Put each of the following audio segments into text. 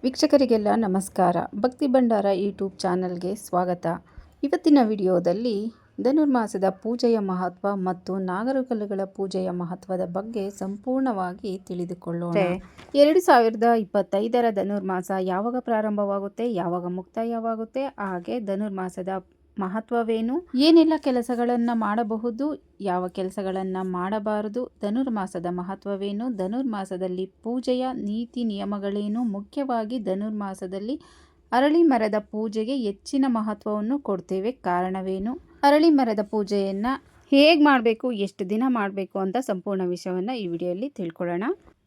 ವೀಕ್ಷಕರಿಗೆಲ್ಲ ನಮಸ್ಕಾರ. ಭಕ್ತಿ ಭಂಡಾರ ಯೂಟ್ಯೂಬ್ ಚಾನಲ್ಗೆ ಸ್ವಾಗತ. ಇವತ್ತಿನ ವಿಡಿಯೋದಲ್ಲಿ ಧನುರ್ಮಾಸದ ಪೂಜೆಯ ಮಹತ್ವ ಮತ್ತು ನಾಗರಕಲ್ಲುಗಳ ಪೂಜೆಯ ಮಹತ್ವದ ಬಗ್ಗೆ ಸಂಪೂರ್ಣವಾಗಿ ತಿಳಿದುಕೊಳ್ಳೋಣ. 2025ರ ಧನುರ್ಮಾಸ ಯಾವಾಗ ಪ್ರಾರಂಭವಾಗುತ್ತೆ, ಯಾವಾಗ ಮುಕ್ತಾಯವಾಗುತ್ತೆ, ಹಾಗೆ ಧನುರ್ಮಾಸದ ಮಹತ್ವವೇನು, ಏನೆಲ್ಲ ಕೆಲಸಗಳನ್ನು ಮಾಡಬಹುದು, ಯಾವ ಕೆಲಸಗಳನ್ನು ಮಾಡಬಾರದು, ಧನುರ್ಮಾಸದ ಮಹತ್ವವೇನು, ಧನುರ್ಮಾಸದಲ್ಲಿ ಪೂಜೆಯ ನೀತಿ ನಿಯಮಗಳೇನು, ಮುಖ್ಯವಾಗಿ ಧನುರ್ಮಾಸದಲ್ಲಿ ಅರಳಿ ಮರದ ಪೂಜೆಗೆ ಹೆಚ್ಚಿನ ಮಹತ್ವವನ್ನು ಕೊಡ್ತೇವೆ. ಕಾರಣವೇನು, ಅರಳಿ ಮರದ ಪೂಜೆಯನ್ನು ಹೇಗೆ ಮಾಡಬೇಕು, ಎಷ್ಟು ದಿನ ಮಾಡಬೇಕು ಅಂತ ಸಂಪೂರ್ಣ ವಿಷಯವನ್ನು ಈ ವಿಡಿಯೋದಲ್ಲಿ ತಿಳ್ಕೊಳ್ಳೋಣ.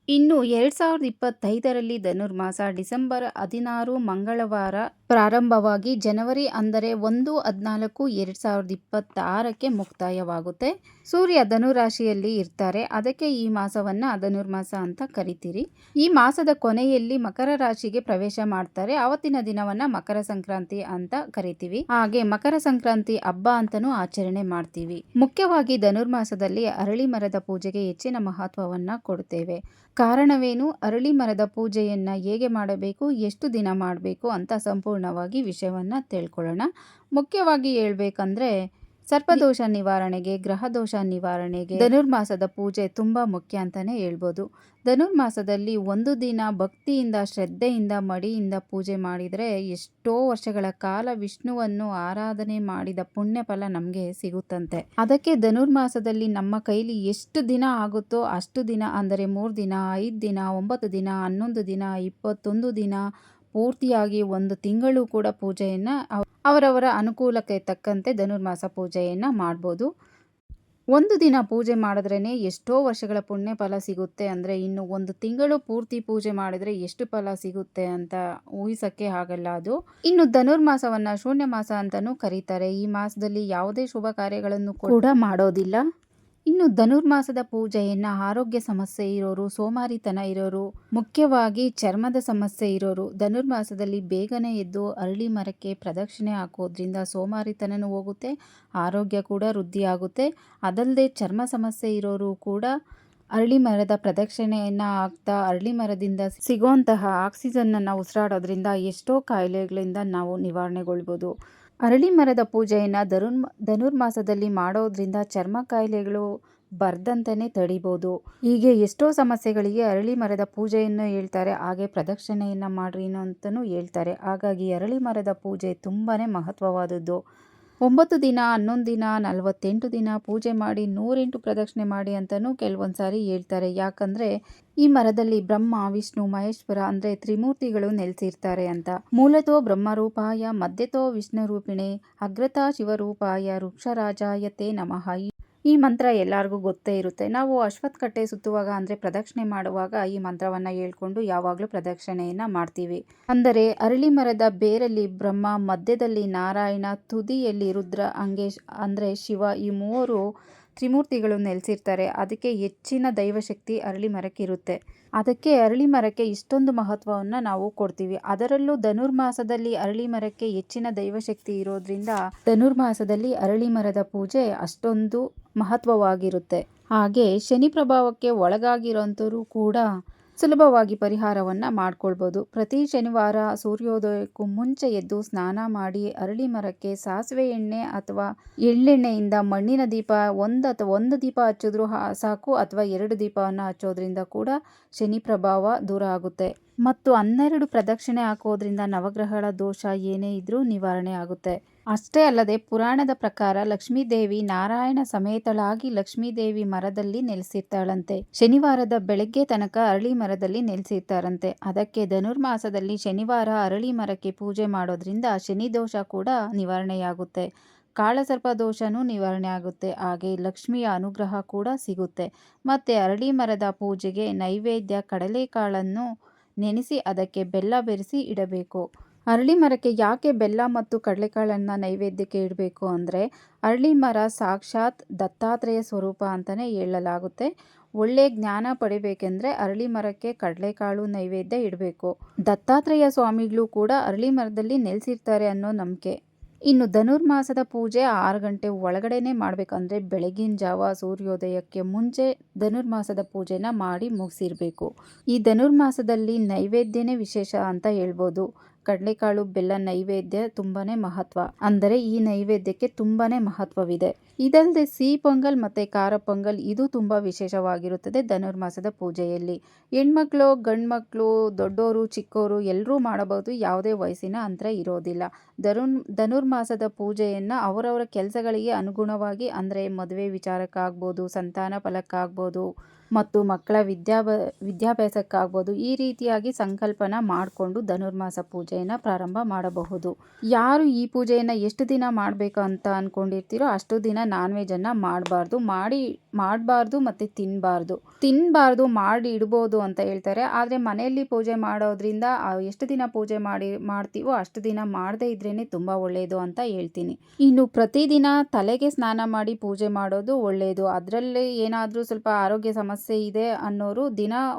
ಇನ್ನು 2025ರಲ್ಲಿ ಧನುರ್ಮಾಸ ಡಿಸೆಂಬರ್ 16 ಮಂಗಳವಾರ ಪ್ರಾರಂಭವಾಗಿ ಜನವರಿ ಅಂದರೆ 1/14/2026ಕ್ಕೆ ಮುಕ್ತಾಯವಾಗುತ್ತೆ. ಸೂರ್ಯ ಧನುರಾಶಿಯಲ್ಲಿ ಇರ್ತಾರೆ, ಅದಕ್ಕೆ ಈ ಮಾಸವನ್ನು ಧನುರ್ಮಾಸ ಅಂತ ಕರಿತೀರಿ. ಈ ಮಾಸದ ಕೊನೆಯಲ್ಲಿ ಮಕರ ರಾಶಿಗೆ ಪ್ರವೇಶ ಮಾಡ್ತಾರೆ. ಆವತ್ತಿನ ದಿನವನ್ನ ಮಕರ ಸಂಕ್ರಾಂತಿ ಅಂತ ಕರಿತೀವಿ. ಹಾಗೆ ಮಕರ ಸಂಕ್ರಾಂತಿ ಹಬ್ಬ ಅಂತಾನೂ ಆಚರಣೆ ಮಾಡ್ತೀವಿ. ಮುಖ್ಯವಾಗಿ ಧನುರ್ಮಾಸದಲ್ಲಿ ಅರಳಿ ಮರದ ಪೂಜೆಗೆ ಹೆಚ್ಚಿನ ಮಹತ್ವವನ್ನ ಕೊಡ್ತೇವೆ. ಕಾರಣವೇನು, ಅರಳಿ ಮರದ ಪೂಜೆಯನ್ನ ಹೇಗೆ ಮಾಡಬೇಕು, ಎಷ್ಟು ದಿನ ಮಾಡಬೇಕು ಅಂತ ಸಂಪೂರ್ಣವಾಗಿ ವಿಷಯವನ್ನ ತಿಳ್ಕೊಳ್ಳೋಣ. ಮುಖ್ಯವಾಗಿ ಹೇಳ್ಬೇಕಂದ್ರೆ ಸರ್ಪದೋಷ ನಿವಾರಣೆಗೆ, ಗ್ರಹ ದೋಷ ನಿವಾರಣೆಗೆ ಧನುರ್ಮಾಸದ ಪೂಜೆ ತುಂಬಾ ಮುಖ್ಯ ಅಂತಾನೆ ಹೇಳ್ಬೋದು. ಧನುರ್ಮಾಸದಲ್ಲಿ ಒಂದು ದಿನ ಭಕ್ತಿಯಿಂದ, ಶ್ರದ್ಧೆಯಿಂದ, ಮಡಿಯಿಂದ ಪೂಜೆ ಮಾಡಿದರೆ ಎಷ್ಟೋ ವರ್ಷಗಳ ಕಾಲ ವಿಷ್ಣುವನ್ನು ಆರಾಧನೆ ಮಾಡಿದ ಪುಣ್ಯ ಫಲ ನಮಗೆ ಸಿಗುತ್ತಂತೆ. ಅದಕ್ಕೆ ಧನುರ್ಮಾಸದಲ್ಲಿ ನಮ್ಮ ಕೈಲಿ ಎಷ್ಟು ದಿನ ಆಗುತ್ತೋ ಅಷ್ಟು ದಿನ, ಅಂದರೆ 3 ದಿನ, 5 ದಿನ, 9 ದಿನ, 11 ದಿನ, 21 ದಿನ, ಪೂರ್ತಿಯಾಗಿ 1 ತಿಂಗಳು ಕೂಡ ಪೂಜೆಯನ್ನು ಅವರವರ ಅನುಕೂಲಕ್ಕೆ ತಕ್ಕಂತೆ ಧನುರ್ಮಾಸ ಪೂಜೆಯನ್ನು ಮಾಡ್ಬೋದು. ಒಂದು ದಿನ ಪೂಜೆ ಮಾಡಿದ್ರೇ ಎಷ್ಟೋ ವರ್ಷಗಳ ಪುಣ್ಯ ಫಲ ಸಿಗುತ್ತೆ. ಅಂದರೆ ಇನ್ನು 1 ತಿಂಗಳು ಪೂರ್ತಿ ಪೂಜೆ ಮಾಡಿದ್ರೆ ಎಷ್ಟು ಫಲ ಸಿಗುತ್ತೆ ಅಂತ ಊಹಿಸಕ್ಕೆ ಆಗಲ್ಲ ಅದು. ಇನ್ನು ಧನುರ್ಮಾಸವನ್ನ ಶೂನ್ಯ ಮಾಸ ಅಂತಾನೂ ಕರೀತಾರೆ. ಈ ಮಾಸದಲ್ಲಿ ಯಾವುದೇ ಶುಭ ಕಾರ್ಯಗಳನ್ನು ಕೂಡ ಮಾಡೋದಿಲ್ಲ. ಇನ್ನು ಧನುರ್ಮಾಸದ ಪೂಜೆಯನ್ನ ಆರೋಗ್ಯ ಸಮಸ್ಯೆ ಇರೋರು, ಸೋಮಾರಿತನ ಇರೋರು, ಮುಖ್ಯವಾಗಿ ಚರ್ಮದ ಸಮಸ್ಯೆ ಇರೋರು ಧನುರ್ಮಾಸದಲ್ಲಿ ಬೇಗನೆ ಎದ್ದು ಅರಳಿ ಮರಕ್ಕೆ ಪ್ರದಕ್ಷಿಣೆ ಹಾಕೋದ್ರಿಂದ ಸೋಮಾರಿತನನೂ ಹೋಗುತ್ತೆ, ಆರೋಗ್ಯ ಕೂಡ ವೃದ್ಧಿಯಾಗುತ್ತೆ. ಅದಲ್ಲದೆ ಚರ್ಮ ಸಮಸ್ಯೆ ಇರೋರು ಕೂಡ ಅರಳಿ ಮರದ ಪ್ರದಕ್ಷಿಣೆಯನ್ನು ಹಾಕ್ತಾ ಅರಳಿ ಮರದಿಂದ ಸಿಗುವಂತಹ ಆಕ್ಸಿಜನ್ನನ್ನು ಉಸಿರಾಡೋದ್ರಿಂದ ಎಷ್ಟೋ ಕಾಯಿಲೆಗಳಿಂದ ನಾವು ನಿವಾರಣೆಗೊಳ್ಬೋದು. ಅರಳಿ ಮರದ ಪೂಜೆಯನ್ನು ಧನುರ್ಮಾಸದಲ್ಲಿ ಮಾಡೋದ್ರಿಂದ ಚರ್ಮ ಕಾಯಿಲೆಗಳು ಬರ್ದಂತನೇ ತಡಿಬೋದು. ಹೀಗೆ ಎಷ್ಟೋ ಸಮಸ್ಯೆಗಳಿಗೆ ಅರಳಿ ಮರದ ಪೂಜೆಯನ್ನು ಹೇಳ್ತಾರೆ. ಹಾಗೆ ಪ್ರದಕ್ಷಿಣೆಯನ್ನು ಮಾಡ್ರಿ ಅಂತಲೂ ಹೇಳ್ತಾರೆ. ಹಾಗಾಗಿ ಅರಳಿ ಮರದ ಪೂಜೆ ತುಂಬಾ ಮಹತ್ವವಾದದ್ದು. 9 ದಿನ, 11 ದಿನ, 48 ದಿನ ಪೂಜೆ ಮಾಡಿ 108 ಪ್ರದಕ್ಷಿಣೆ ಮಾಡಿ ಅಂತಲೂ ಕೆಲವೊಂದು ಸಾರಿ ಹೇಳ್ತಾರೆ. ಯಾಕಂದರೆ ಈ ಮರದಲ್ಲಿ ಬ್ರಹ್ಮ, ವಿಷ್ಣು, ಮಹೇಶ್ವರ ಅಂದರೆ ತ್ರಿಮೂರ್ತಿಗಳು ನೆಲೆಸಿರ್ತಾರೆ ಅಂತ. ಮೂಲತೋ ಬ್ರಹ್ಮರೂಪಾಯ, ಮಧ್ಯತೋ ವಿಷ್ಣುರೂಪಿಣೆ, ಅಗ್ರತಾ ಶಿವರೂಪಾಯ, ವೃಕ್ಷರಾಜಾಯ ತೇ ನಮಃ. ಈ ಮಂತ್ರ ಎಲ್ಲರಿಗೂ ಗೊತ್ತೇ ಇರುತ್ತೆ. ನಾವು ಅಶ್ವತ್ಥ ಕಟ್ಟೆ ಸುತ್ತುವಾಗ ಅಂದರೆ ಪ್ರದಕ್ಷಿಣೆ ಮಾಡುವಾಗ ಈ ಮಂತ್ರವನ್ನು ಹೇಳ್ಕೊಂಡು ಯಾವಾಗಲೂ ಪ್ರದಕ್ಷಿಣೆಯನ್ನು ಮಾಡ್ತೀವಿ. ಅಂದರೆ ಅರಳಿ ಮರದ ಬೇರಲ್ಲಿ ಬ್ರಹ್ಮ, ಮಧ್ಯದಲ್ಲಿ ನಾರಾಯಣ, ತುದಿಯಲ್ಲಿ ರುದ್ರ, ಅಂದರೆ ಶಿವ, ಈ 3 ತ್ರಿಮೂರ್ತಿಗಳು ನೆಲೆಸಿರ್ತಾರೆ. ಅದಕ್ಕೆ ಹೆಚ್ಚಿನ ದೈವಶಕ್ತಿ ಅರಳಿ ಮರಕ್ಕೆ ಇರುತ್ತೆ. ಅದಕ್ಕೆ ಅರಳಿ ಮರಕ್ಕೆ ಇಷ್ಟೊಂದು ಮಹತ್ವವನ್ನು ನಾವು ಕೊಡ್ತೀವಿ. ಅದರಲ್ಲೂ ಧನುರ್ಮಾಸದಲ್ಲಿ ಅರಳಿ ಮರಕ್ಕೆ ಹೆಚ್ಚಿನ ದೈವಶಕ್ತಿ ಇರೋದ್ರಿಂದ ಧನುರ್ಮಾಸದಲ್ಲಿ ಅರಳಿ ಮರದ ಪೂಜೆ ಅಷ್ಟೊಂದು ಮಹತ್ವವಾಗಿರುತ್ತೆ. ಹಾಗೆ ಶನಿ ಪ್ರಭಾವಕ್ಕೆ ಒಳಗಾಗಿರೋಂಥವ್ರು ಕೂಡ ಸುಲಭವಾಗಿ ಪರಿಹಾರವನ್ನು ಮಾಡ್ಕೊಳ್ಬೋದು. ಪ್ರತಿ ಶನಿವಾರ ಸೂರ್ಯೋದಯಕ್ಕೂ ಮುಂಚೆ ಎದ್ದು ಸ್ನಾನ ಮಾಡಿ ಅರಳಿ ಮರಕ್ಕೆ ಸಾಸಿವೆ ಎಣ್ಣೆ ಅಥವಾ ಎಳ್ಳೆಣ್ಣೆಯಿಂದ ಮಣ್ಣಿನ ದೀಪ ಒಂದು ದೀಪ ಹಚ್ಚಿದ್ರೂ ಸಾಕು, ಅಥವಾ 2 ದೀಪವನ್ನು ಹಚ್ಚೋದ್ರಿಂದ ಕೂಡ ಶನಿ ಪ್ರಭಾವ ದೂರ ಆಗುತ್ತೆ. ಮತ್ತು 12 ಪ್ರದಕ್ಷಿಣೆ ಹಾಕೋದ್ರಿಂದ ನವಗ್ರಹಗಳ ದೋಷ ಏನೇ ಇದ್ರೂ ನಿವಾರಣೆ ಆಗುತ್ತೆ. ಅಷ್ಟೇ ಅಲ್ಲದೆ ಪುರಾಣದ ಪ್ರಕಾರ ಲಕ್ಷ್ಮೀದೇವಿ ನಾರಾಯಣ ಸಮೇತಳಾಗಿ ಲಕ್ಷ್ಮೀದೇವಿ ಮರದಲ್ಲಿ ನೆಲೆಸಿರ್ತಾಳಂತೆ. ಶನಿವಾರದ ಬೆಳಗ್ಗೆ ತನಕ ಅರಳಿ ಮರದಲ್ಲಿ ನೆಲೆಸಿರ್ತಾರಂತೆ. ಅದಕ್ಕೆ ಧನುರ್ಮಾಸದಲ್ಲಿ ಶನಿವಾರ ಅರಳಿ ಮರಕ್ಕೆ ಪೂಜೆ ಮಾಡೋದ್ರಿಂದ ಶನಿ ದೋಷ ಕೂಡ ನಿವಾರಣೆಯಾಗುತ್ತೆ, ಕಾಳಸರ್ಪ ದೋಷನೂ ನಿವಾರಣೆ ಆಗುತ್ತೆ, ಹಾಗೆ ಲಕ್ಷ್ಮಿಯ ಅನುಗ್ರಹ ಕೂಡ ಸಿಗುತ್ತೆ. ಮತ್ತು ಅರಳಿ ಮರದ ಪೂಜೆಗೆ ನೈವೇದ್ಯ ಕಡಲೆಕಾಳನ್ನು ನೆನೆಸಿ ಅದಕ್ಕೆ ಬೆಲ್ಲ ಬೆರೆಸಿ ಇಡಬೇಕು. ಅರಳಿ ಮರಕ್ಕೆ ಯಾಕೆ ಬೆಲ್ಲ ಮತ್ತು ಕಡಲೆಕಾಳನ್ನು ನೈವೇದ್ಯಕ್ಕೆ ಇಡಬೇಕು ಅಂದರೆ ಅರಳಿ ಮರ ಸಾಕ್ಷಾತ್ ದತ್ತಾತ್ರೇಯ ಸ್ವರೂಪ ಅಂತಲೇ ಹೇಳಲಾಗುತ್ತೆ. ಒಳ್ಳೆಯ ಜ್ಞಾನ ಪಡಿಬೇಕೆಂದರೆ ಅರಳಿ ಮರಕ್ಕೆ ಕಡಲೆಕಾಳು ನೈವೇದ್ಯ ಇಡಬೇಕು. ದತ್ತಾತ್ರೇಯ ಸ್ವಾಮಿಗಳು ಕೂಡ ಅರಳಿ ಮರದಲ್ಲಿ ನೆಲೆಸಿರ್ತಾರೆ ಅನ್ನೋ ನಂಬಿಕೆ. ಇನ್ನು ಧನುರ್ಮಾಸದ ಪೂಜೆ 6 ಗಂಟೆ ಒಳಗಡೆನೆ ಮಾಡಬೇಕಂದ್ರೆ ಬೆಳಗಿನ ಜಾವ ಸೂರ್ಯೋದಯಕ್ಕೆ ಮುಂಚೆ ಧನುರ್ಮಾಸದ ಪೂಜೆನ ಮಾಡಿ ಮುಗಿಸಿರಬೇಕು. ಈ ಧನುರ್ಮಾಸದಲ್ಲಿ ನೈವೇದ್ಯನೇ ವಿಶೇಷ ಅಂತ ಹೇಳ್ಬೋದು. ಕಡಲೆಕಾಳು ಬೆಲ್ಲ ನೈವೇದ್ಯ ತುಂಬಾನೇ ಮಹತ್ವ. ಅಂದರೆ ಈ ನೈವೇದ್ಯಕ್ಕೆ ತುಂಬಾನೇ ಮಹತ್ವವಿದೆ. ಇದಲ್ಲದೆ ಸಿಹಿ ಪೊಂಗಲ್ ಮತ್ತು ಖಾರ ಪೊಂಗಲ್ ಇದು ತುಂಬ ವಿಶೇಷವಾಗಿರುತ್ತದೆ ಧನುರ್ಮಾಸದ ಪೂಜೆಯಲ್ಲಿ. ಹೆಣ್ಮಕ್ಳು ಗಂಡ್ಮಕ್ಳು ದೊಡ್ಡೋರು ಚಿಕ್ಕೋರು ಎಲ್ಲರೂ ಮಾಡಬಹುದು. ಯಾವುದೇ ವಯಸ್ಸಿನ ಅಂತರ ಇರೋದಿಲ್ಲ. ಧನುರ್ಮಾಸದ ಪೂಜೆಯನ್ನು ಅವರವರ ಕೆಲಸಗಳಿಗೆ ಅನುಗುಣವಾಗಿ, ಅಂದರೆ ಮದುವೆ ವಿಚಾರಕ್ಕಾಗ್ಬೋದು, ಸಂತಾನ ಫಲಕ್ಕಾಗ್ಬೋದು ಮತ್ತು ಮಕ್ಕಳ ವಿದ್ಯಾಭ್ಯಾಸಕ್ಕಾಗ್ಬೋದು, ಈ ರೀತಿಯಾಗಿ ಸಂಕಲ್ಪನ ಮಾಡಿಕೊಂಡು ಧನುರ್ಮಾಸ ಪೂಜೆಯನ್ನು ಪ್ರಾರಂಭ ಮಾಡಬಹುದು. ಯಾರು ಈ ಪೂಜೆಯನ್ನು ಎಷ್ಟು ದಿನ ಮಾಡಬೇಕು ಅಂತ ಅಂದ್ಕೊಂಡಿರ್ತೀರೋ ಅಷ್ಟು ದಿನ ನಾನ್ ವೆಜ್ಜನ್ನು ಮಾಡಬಾರ್ದು ಮತ್ತು ತಿನ್ನಬಾರ್ದು ಮಾಡಿ ಇಡ್ಬೋದು ಅಂತ ಹೇಳ್ತಾರೆ. ಆದರೆ ಮನೆಯಲ್ಲಿ ಪೂಜೆ ಮಾಡೋದ್ರಿಂದ ಎಷ್ಟು ದಿನ ಪೂಜೆ ಮಾಡ್ತೀವೋ ಅಷ್ಟು ದಿನ ಮಾಡದೇ ಇದ್ರೇ ತುಂಬ ಒಳ್ಳೆಯದು ಅಂತ ಹೇಳ್ತೀನಿ. ಇನ್ನು ಪ್ರತಿದಿನ ತಲೆಗೆ ಸ್ನಾನ ಮಾಡಿ ಪೂಜೆ ಮಾಡೋದು ಒಳ್ಳೆಯದು. ಅದರಲ್ಲಿ ಏನಾದರೂ ಸ್ವಲ್ಪ ಆರೋಗ್ಯ ಸಮಸ್ಯೆ ಇದೆ ಅನ್ನೋರು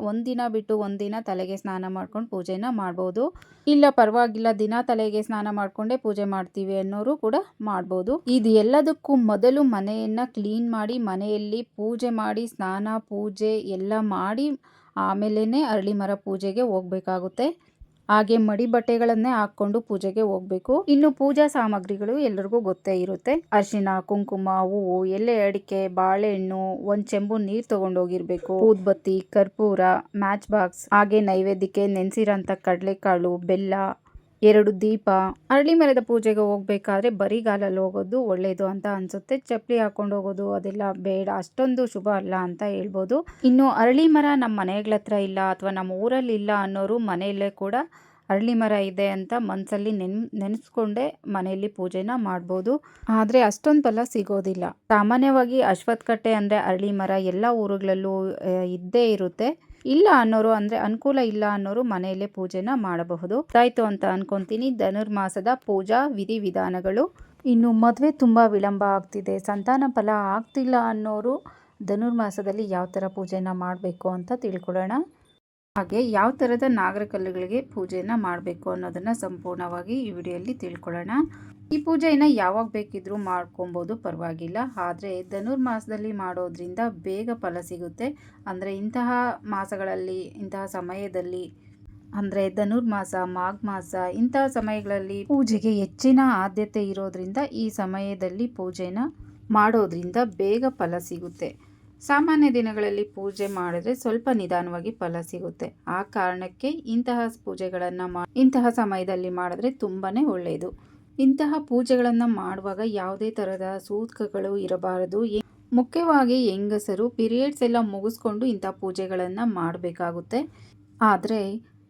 ಒಂದಿನ ಬಿಟ್ಟು ಒಂದಿನ ತಲೆಗೆ ಸ್ನಾನ ಮಾಡ್ಕೊಂಡು ಪೂಜೆನ ಮಾಡ್ಬೋದು. ಇಲ್ಲ ಪರವಾಗಿಲ್ಲ ದಿನ ತಲೆಗೆ ಸ್ನಾನ ಮಾಡ್ಕೊಂಡೇ ಪೂಜೆ ಮಾಡ್ತೀವಿ ಅನ್ನೋರು ಕೂಡ ಮಾಡ್ಬೋದು. ಇದು ಎಲ್ಲದಕ್ಕೂ ಮೊದಲು ಮನೆಯನ್ನು ಕ್ಲೀನ್ ಮಾಡಿ ಮನೆಯಲ್ಲಿ ಪೂಜೆ ಮಾಡಿ ಸ್ನಾನ ಪೂಜೆ ಎಲ್ಲ ಮಾಡಿ ಆಮೇಲೆ ಅರಳಿ ಮರ ಪೂಜೆಗೆ ಹೋಗ್ಬೇಕಾಗುತ್ತೆ. ಹಾಗೆ ಮಡಿ ಬಟ್ಟೆಗಳನ್ನೇ ಹಾಕ್ಕೊಂಡು ಪೂಜೆಗೆ ಹೋಗಬೇಕು. ಇನ್ನು ಪೂಜಾ ಸಾಮಗ್ರಿಗಳು ಎಲ್ಲರಿಗೂ ಗೊತ್ತೇ ಇರುತ್ತೆ. ಅರಿಶಿನ, ಕುಂಕುಮ, ಹೂವು, ಎಲೆ ಅಡಿಕೆ, ಬಾಳೆಹಣ್ಣು, ಒಂದು ಚೆಂಬು ನೀರು ತಗೊಂಡೋಗಿರ್ಬೇಕು. ಊದ್ಬತ್ತಿ, ಕರ್ಪೂರ, ಮ್ಯಾಚ್ ಬಾಕ್ಸ್, ಹಾಗೆ ನೈವೇದ್ಯಕ್ಕೆ ನೆನೆಸಿರೋಂಥ ಕಡಲೆಕಾಳು, ಬೆಲ್ಲ, 2 ದೀಪ. ಅರಳಿ ಮರದ ಪೂಜೆಗೆ ಹೋಗ್ಬೇಕಾದ್ರೆ ಬರಿಗಾಲಲ್ಲಿ ಹೋಗೋದು ಒಳ್ಳೇದು ಅಂತ ಅನ್ಸುತ್ತೆ. ಚಪ್ಪಲಿ ಹಾಕೊಂಡು ಹೋಗೋದು ಅದೆಲ್ಲ ಬೇಡ, ಅಷ್ಟೊಂದು ಶುಭ ಅಲ್ಲ ಅಂತ ಹೇಳ್ಬೋದು. ಇನ್ನು ಅರಳಿ ಮರ ನಮ್ಮ ಮನೆಗಳ ಹತ್ರ ಇಲ್ಲ ಅಥವಾ ನಮ್ಮ ಊರಲ್ಲಿ ಇಲ್ಲ ಅನ್ನೋರು ಮನೆಯಲ್ಲೇ ಕೂಡ ಅರಳಿ ಮರ ಇದೆ ಅಂತ ಮನಸ್ಸಲ್ಲಿ ನೆನೆಸ್ಕೊಂಡೇ ಮನೆಯಲ್ಲಿ ಪೂಜೆನ ಮಾಡ್ಬೋದು. ಆದರೆ ಅಷ್ಟೊಂದು ಫಲ ಸಿಗೋದಿಲ್ಲ. ಸಾಮಾನ್ಯವಾಗಿ ಅಶ್ವತ್ಥಕಟ್ಟೆ ಅಂದರೆ ಅರಳಿ ಮರ ಎಲ್ಲ ಊರುಗಳಲ್ಲೂ ಇದ್ದೇ ಇರುತ್ತೆ. ಇಲ್ಲ ಅನ್ನೋರು, ಅಂದರೆ ಅನುಕೂಲ ಇಲ್ಲ ಅನ್ನೋರು ಮನೆಯಲ್ಲೇ ಪೂಜೆನ ಮಾಡಬಹುದು. ಆಯಿತು ಅಂತ ಅನ್ಕೊತೀನಿ ಧನುರ್ಮಾಸದ ಪೂಜಾ ವಿಧಿವಿಧಾನಗಳು. ಇನ್ನು ಮದುವೆ ತುಂಬ ವಿಳಂಬ ಆಗ್ತಿದೆ, ಸಂತಾನ ಫಲ ಆಗ್ತಿಲ್ಲ ಅನ್ನೋರು ಧನುರ್ಮಾಸದಲ್ಲಿ ಯಾವ ಥರ ಪೂಜೆನ ಮಾಡಬೇಕು ಅಂತ ತಿಳ್ಕೊಳ್ಳೋಣ. ಹಾಗೆ ಯಾವ ಥರದ ನಾಗರಕಲ್ಲುಗಳಿಗೆ ಪೂಜೆನ ಮಾಡಬೇಕು ಅನ್ನೋದನ್ನು ಸಂಪೂರ್ಣವಾಗಿ ಈ ವಿಡಿಯೋಯಲ್ಲಿ ತಿಳ್ಕೊಳ್ಳೋಣ. ಈ ಪೂಜೆಯನ್ನು ಯಾವಾಗ ಬೇಕಿದ್ರೂ ಮಾಡ್ಕೊಬೋದು, ಪರವಾಗಿಲ್ಲ. ಆದರೆ ಧನುರ್ಮಾಸದಲ್ಲಿ ಮಾಡೋದ್ರಿಂದ ಬೇಗ ಫಲ ಸಿಗುತ್ತೆ. ಅಂದರೆ ಇಂತಹ ಮಾಸಗಳಲ್ಲಿ, ಇಂತಹ ಸಮಯದಲ್ಲಿ, ಅಂದರೆ ಧನುರ್ಮಾಸ, ಮಾಘ ಮಾಸ ಇಂತಹ ಸಮಯಗಳಲ್ಲಿ ಪೂಜೆಗೆ ಹೆಚ್ಚಿನ ಆದ್ಯತೆ ಇರೋದ್ರಿಂದ ಈ ಸಮಯದಲ್ಲಿ ಪೂಜೆನ ಮಾಡೋದ್ರಿಂದ ಬೇಗ ಫಲ ಸಿಗುತ್ತೆ. ಸಾಮಾನ್ಯ ದಿನಗಳಲ್ಲಿ ಪೂಜೆ ಮಾಡಿದ್ರೆ ಸ್ವಲ್ಪ ನಿಧಾನವಾಗಿ ಫಲ ಸಿಗುತ್ತೆ. ಆ ಕಾರಣಕ್ಕೆ ಇಂತಹ ಪೂಜೆಗಳನ್ನು ಇಂತಹ ಸಮಯದಲ್ಲಿ ಮಾಡಿದ್ರೆ ತುಂಬಾ ಒಳ್ಳೆಯದು. ಇಂತಹ ಪೂಜೆಗಳನ್ನು ಮಾಡುವಾಗ ಯಾವುದೇ ಥರದ ಸೂತಕಗಳು ಇರಬಾರದು. ಮುಖ್ಯವಾಗಿ ಹೆಂಗಸರು ಪೀರಿಯಡ್ಸ್ ಎಲ್ಲ ಮುಗಿಸ್ಕೊಂಡು ಇಂಥ ಪೂಜೆಗಳನ್ನು ಮಾಡಬೇಕಾಗುತ್ತೆ. ಆದರೆ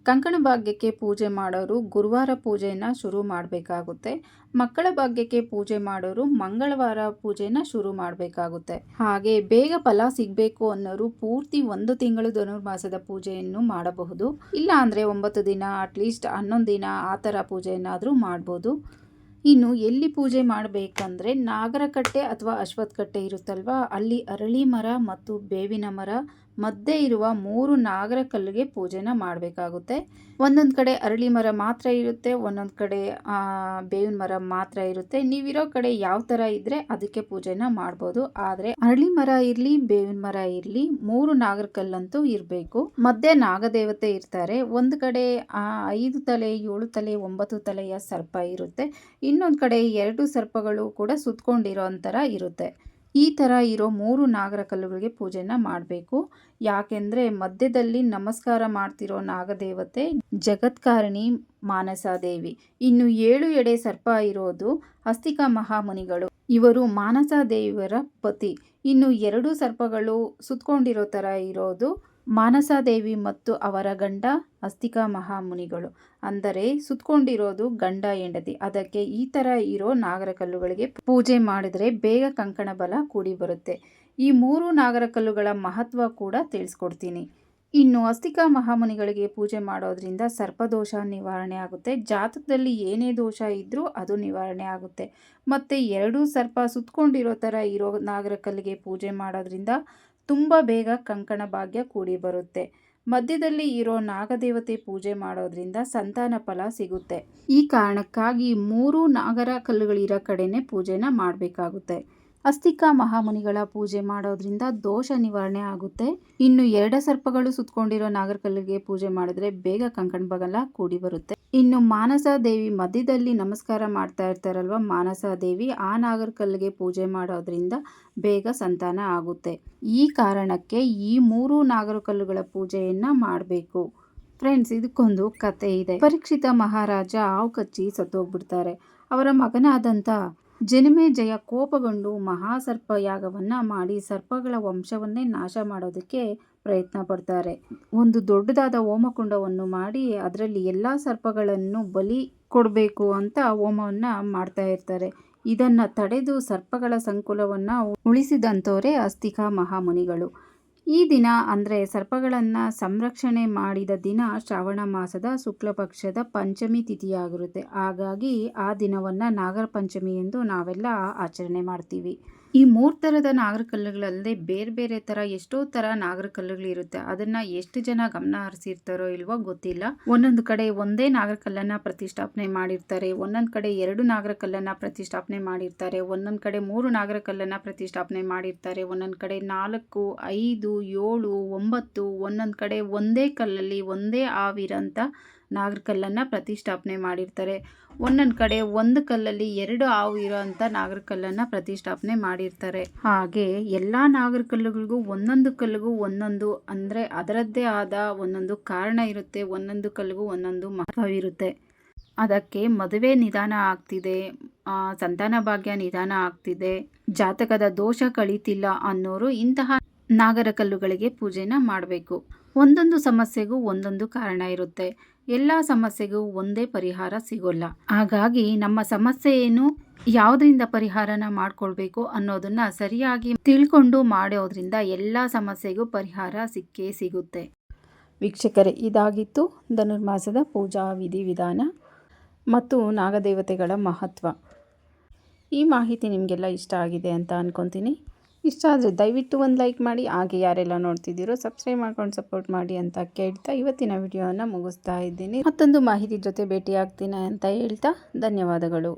ಕಂಕಣ ಭಾಗ್ಯಕ್ಕೆ ಪೂಜೆ ಮಾಡೋರು ಗುರುವಾರ ಪೂಜೆನ ಶುರು ಮಾಡಬೇಕಾಗುತ್ತೆ. ಮಕ್ಕಳ ಭಾಗ್ಯಕ್ಕೆ ಪೂಜೆ ಮಾಡೋರು ಮಂಗಳವಾರ ಪೂಜೆನ ಶುರು ಮಾಡಬೇಕಾಗುತ್ತೆ. ಹಾಗೆ ಬೇಗ ಫಲ ಸಿಗಬೇಕು ಅನ್ನೋರು ಪೂರ್ತಿ 1 ತಿಂಗಳು ಧನುರ್ಮಾಸದ ಪೂಜೆಯನ್ನು ಮಾಡಬಹುದು. ಇಲ್ಲ ಅಂದರೆ 9 ದಿನ, ಅಟ್ಲೀಸ್ಟ್ 11 ದಿನ ಆ ಥರ ಪೂಜೆಯನ್ನಾದರೂ ಮಾಡ್ಬೋದು. ಇನ್ನು ಎಲ್ಲಿ ಪೂಜೆ ಮಾಡಬೇಕಂದ್ರೆ ನಾಗರಕಟ್ಟೆ ಅಥವಾ ಅಶ್ವತ್ಥಕಟ್ಟೆ ಇರುತ್ತಲ್ವ, ಅಲ್ಲಿ ಅರಳಿ ಮರ ಮತ್ತು ಬೇವಿನ ಮರ ಮಧ್ಯೆ ಇರುವ 3 ನಾಗರ ಕಲ್ಲಿಗೆ ಪೂಜೆನ ಮಾಡಬೇಕಾಗುತ್ತೆ. ಒಂದೊಂದು ಕಡೆ ಅರಳಿ ಮರ ಮಾತ್ರ ಇರುತ್ತೆ, ಒಂದೊಂದು ಕಡೆ ಬೇವಿನ ಮರ ಮಾತ್ರ ಇರುತ್ತೆ. ನೀವಿರೋ ಕಡೆ ಯಾವ ಥರ ಇದ್ದರೆ ಅದಕ್ಕೆ ಪೂಜೆನ ಮಾಡ್ಬೋದು. ಆದರೆ ಅರಳಿ ಮರ ಇರಲಿ, ಬೇವಿನ ಮರ ಇರಲಿ, 3 ನಾಗರ ಕಲ್ಲಂತೂ ಇರಬೇಕು. ಮಧ್ಯೆ ನಾಗದೇವತೆ ಇರ್ತಾರೆ. ಒಂದು ಕಡೆ 5 ತಲೆ, 7 ತಲೆ, 9 ತಲೆಯ ಸರ್ಪ ಇರುತ್ತೆ. ಇನ್ನೊಂದು ಕಡೆ 2 ಸರ್ಪಗಳು ಕೂಡ ಸುತ್ತಕೊಂಡಿರೋ ಥರ ಇರುತ್ತೆ. ಈ ಥರ ಇರೋ 3 ನಾಗರ ಕಲ್ಲುಗಳಿಗೆ ಪೂಜೆನ ಮಾಡಬೇಕು. ಯಾಕೆಂದರೆ ಮಧ್ಯದಲ್ಲಿ ನಮಸ್ಕಾರ ಮಾಡ್ತಿರೋ ನಾಗದೇವತೆ ಜಗತ್ಕಾರಣಿ ಮಾನಸಾದೇವಿ. ಇನ್ನು 7 ಎಡೆ ಸರ್ಪ ಇರೋದು ಅಸ್ತಿಕಾ ಮಹಾಮುನಿಗಳು. ಇವರು ಮಾನಸಾದೇವಿಯರ ಪತಿ. ಇನ್ನು 2 ಸರ್ಪಗಳು ಸುತ್ತಕೊಂಡಿರೋ ಥರ ಇರೋದು ಮಾನಸಾದೇವಿ ಮತ್ತು ಅವರ ಗಂಡ ಅಸ್ತಿಕಾ ಮಹಾಮುನಿಗಳು. ಅಂದರೆ ಸುತ್ತಕೊಂಡಿರೋದು ಗಂಡ ಹೆಂಡತಿ. ಅದಕ್ಕೆ ಈ ಥರ ಇರೋ ನಾಗರ ಕಲ್ಲುಗಳಿಗೆ ಪೂಜೆ ಮಾಡಿದರೆ ಬೇಗ ಕಂಕಣ ಬಲ ಕೂಡಿ ಬರುತ್ತೆ. ಈ 3 ನಾಗರ ಕಲ್ಲುಗಳ ಮಹತ್ವ ಕೂಡ ತಿಳಿಸ್ಕೊಡ್ತೀನಿ. ಇನ್ನು ಅಸ್ತಿಕಾ ಮಹಾಮುನಿಗಳಿಗೆ ಪೂಜೆ ಮಾಡೋದ್ರಿಂದ ಸರ್ಪದೋಷ ನಿವಾರಣೆ ಆಗುತ್ತೆ. ಜಾತಕದಲ್ಲಿ ಏನೇ ದೋಷ ಇದ್ದರೂ ಅದು ನಿವಾರಣೆ ಆಗುತ್ತೆ. ಮತ್ತು 2 ಸರ್ಪ ಸುತ್ತಕೊಂಡಿರೋ ಥರ ಇರೋ ನಾಗರ ಕಲ್ಲಿಗೆ ಪೂಜೆ ಮಾಡೋದ್ರಿಂದ ತುಂಬ ಬೇಗ ಕಂಕಣ ಭಾಗ್ಯ ಕೂಡಿ ಬರುತ್ತೆ. ಮಧ್ಯದಲ್ಲಿ ಇರೋ ನಾಗದೇವತೆ ಪೂಜೆ ಮಾಡೋದ್ರಿಂದ ಸಂತಾನ ಫಲ ಸಿಗುತ್ತೆ. ಈ ಕಾರಣಕ್ಕಾಗಿ 3 ನಾಗರ ಕಲ್ಲುಗಳಿರೋ ಕಡೆನೇ ಪೂಜೆನ ಮಾಡಬೇಕಾಗುತ್ತೆ. ಅಸ್ತಿಕಾ ಮಹಾಮುನಿಗಳ ಪೂಜೆ ಮಾಡೋದ್ರಿಂದ ದೋಷ ನಿವಾರಣೆ ಆಗುತ್ತೆ. ಇನ್ನು 2 ಸರ್ಪಗಳು ಸುತ್ತಕೊಂಡಿರೋ ನಾಗರಕಲ್ಲಿಗೆ ಪೂಜೆ ಮಾಡಿದ್ರೆ ಬೇಗ ಕಂಕಣ ಬಗಲ ಕೂಡಿ ಬರುತ್ತೆ. ಇನ್ನು ಮಾನಸಾ ದೇವಿ ಮಧ್ಯದಲ್ಲಿ ನಮಸ್ಕಾರ ಮಾಡ್ತಾ ಇರ್ತಾರಲ್ವ, ಮಾನಸಾ ದೇವಿ ಆ ನಾಗರಕಲ್ಲಿಗೆ ಪೂಜೆ ಮಾಡೋದ್ರಿಂದ ಬೇಗ ಸಂತಾನ ಆಗುತ್ತೆ. ಈ ಕಾರಣಕ್ಕೆ ಈ 3 ನಾಗರಕಲ್ಲುಗಳ ಪೂಜೆಯನ್ನ ಮಾಡಬೇಕು. ಫ್ರೆಂಡ್ಸ್, ಇದಕ್ಕೊಂದು ಕತೆ ಇದೆ. ಪರೀಕ್ಷಿತ ಮಹಾರಾಜ ಹಾವು ಕಚ್ಚಿ ಸತ್ತೋಗ್ಬಿಡ್ತಾರೆ. ಅವರ ಮಗನಾದಂಥ ಜನಮೇಜಯ ಕೋಪಗೊಂಡು ಮಹಾಸರ್ಪ ಯಾಗವನ್ನ ಮಾಡಿ ಸರ್ಪಗಳ ವಂಶವನ್ನೇ ನಾಶ ಮಾಡೋದಕ್ಕೆ ಪ್ರಯತ್ನ ಪಡ್ತಾರೆ. ಒಂದು ದೊಡ್ಡದಾದ ಹೋಮಕುಂಡವನ್ನು ಮಾಡಿ ಅದರಲ್ಲಿ ಎಲ್ಲ ಸರ್ಪಗಳನ್ನು ಬಲಿ ಕೊಡಬೇಕು ಅಂತ ಹೋಮವನ್ನ ಮಾಡ್ತಾ ಇರ್ತಾರೆ. ಇದನ್ನ ತಡೆದು ಸರ್ಪಗಳ ಸಂಕುಲವನ್ನ ಉಳಿಸಿದಂಥವರೇ ಅಸ್ತಿಕಾ ಮಹಾಮುನಿಗಳು. ಈ ದಿನ ಅಂದರೆ ಸರ್ಪಗಳನ್ನು ಸಂರಕ್ಷಣೆ ಮಾಡಿದ ದಿನ ಶ್ರಾವಣ ಮಾಸದ ಶುಕ್ಲ ಪಕ್ಷದ ಪಂಚಮಿ ತಿಥಿಯಾಗಿರುತ್ತೆ. ಹಾಗಾಗಿ ಆ ದಿನವನ್ನು ನಾಗರ ಪಂಚಮಿ ಎಂದು ನಾವೆಲ್ಲ ಆಚರಣೆ ಮಾಡ್ತೀವಿ. ಈ 3 ಥರದ ನಾಗರಕಲ್ಲುಗಳಲ್ಲದೆ ಬೇರೆ ಬೇರೆ ಥರ ಎಷ್ಟೋ ಥರ ನಾಗರಕಲ್ಲುಗಳಿರುತ್ತೆ. ಅದನ್ನು ಎಷ್ಟು ಜನ ಗಮನ ಹರಿಸಿರ್ತಾರೋ ಇಲ್ವೋ ಗೊತ್ತಿಲ್ಲ. ಒಂದೊಂದು ಕಡೆ ಒಂದೇ ನಾಗರಕಲ್ಲನ್ನು ಪ್ರತಿಷ್ಠಾಪನೆ ಮಾಡಿರ್ತಾರೆ, ಒಂದೊಂದು ಕಡೆ 2 ನಾಗರಕಲ್ಲನ್ನು ಪ್ರತಿಷ್ಠಾಪನೆ ಮಾಡಿರ್ತಾರೆ, ಒಂದೊಂದು ಕಡೆ 3 ನಾಗರಕಲ್ಲನ್ನು ಪ್ರತಿಷ್ಠಾಪನೆ ಮಾಡಿರ್ತಾರೆ, ಒಂದೊಂದು ಕಡೆ 4, 5, 7, 9, ಒಂದೊಂದು ಕಡೆ ಒಂದೇ ಕಲ್ಲಲ್ಲಿ ಒಂದೇ ಹಾವಿರಂಥ ನಾಗರಕಲ್ಲನ್ನು ಪ್ರತಿಷ್ಠಾಪನೆ ಮಾಡಿರ್ತಾರೆ, ಒಂದೊಂದು ಕಡೆ ಒಂದು ಕಲ್ಲಲ್ಲಿ 2 ಹಾವು ಇರೋಂಥ ನಾಗರಕಲ್ಲನ್ನು ಪ್ರತಿಷ್ಠಾಪನೆ ಮಾಡಿರ್ತಾರೆ. ಹಾಗೆ ಎಲ್ಲ ನಾಗರಕಲ್ಲುಗಳಿಗೂ ಒಂದೊಂದು ಕಲ್ಲಿಗೂ ಒಂದೊಂದು ಅಂದರೆ ಅದರದ್ದೇ ಆದ ಒಂದೊಂದು ಕಾರಣ ಇರುತ್ತೆ, ಒಂದೊಂದು ಕಲ್ಲಿಗೂ ಒಂದೊಂದು ಮಹತ್ವವಿರುತ್ತೆ. ಅದಕ್ಕೆ ಮದುವೆ ನಿಧಾನ ಆಗ್ತಿದೆ, ಸಂತಾನ ಭಾಗ್ಯ ನಿಧಾನ ಆಗ್ತಿದೆ, ಜಾತಕದ ದೋಷ ಕಳೀತಿಲ್ಲ ಅನ್ನೋರು ಇಂತಹ ನಾಗರಕಲ್ಲುಗಳಿಗೆ ಪೂಜೆನ ಮಾಡಬೇಕು. ಒಂದೊಂದು ಸಮಸ್ಯೆಗೂ ಒಂದೊಂದು ಕಾರಣ ಇರುತ್ತೆ, ಎಲ್ಲ ಸಮಸ್ಯೆಗೂ ಒಂದೇ ಪರಿಹಾರ ಸಿಗೋಲ್ಲ. ಹಾಗಾಗಿ ನಮ್ಮ ಸಮಸ್ಯೆ ಏನು, ಯಾವುದರಿಂದ ಪರಿಹಾರನ ಮಾಡ್ಕೊಳ್ಬೇಕು ಅನ್ನೋದನ್ನ ಸರಿಯಾಗಿ ತಿಳ್ಕೊಂಡು ಮಾಡೋದ್ರಿಂದ ಎಲ್ಲ ಸಮಸ್ಯೆಗೂ ಪರಿಹಾರ ಸಿಕ್ಕೇ ಸಿಗುತ್ತೆ. ವೀಕ್ಷಕರೇ, ಇದಾಗಿತ್ತು ಧನುರ್ಮಾಸದ ಪೂಜಾ ವಿಧಿವಿಧಾನ ಮತ್ತು ನಾಗದೇವತೆಗಳ ಮಹತ್ವ. ಈ ಮಾಹಿತಿ ನಿಮಗೆಲ್ಲ ಇಷ್ಟ ಆಗಿದೆ ಅಂತ ಅಂದ್ಕೊತೀನಿ. ಇಷ್ಟ ಆದರೆ ದಯವಿಟ್ಟು ಒಂದು ಲೈಕ್ ಮಾಡಿ, ಹಾಗೆ ಯಾರೆಲ್ಲ ನೋಡ್ತಿದ್ದೀರೋ ಸಬ್ಸ್ಕ್ರೈಬ್ ಮಾಡ್ಕೊಂಡು ಸಪೋರ್ಟ್ ಮಾಡಿ ಅಂತ ಕೇಳ್ತಾ ಇವತ್ತಿನ ವಿಡಿಯೋನ ಮುಗಿಸ್ತಾ ಇದ್ದೀನಿ. ಮತ್ತೊಂದು ಮಾಹಿತಿ ಜೊತೆ ಭೇಟಿ ಆಗ್ತೀನಿ ಅಂತ ಹೇಳ್ತಾ ಧನ್ಯವಾದಗಳು.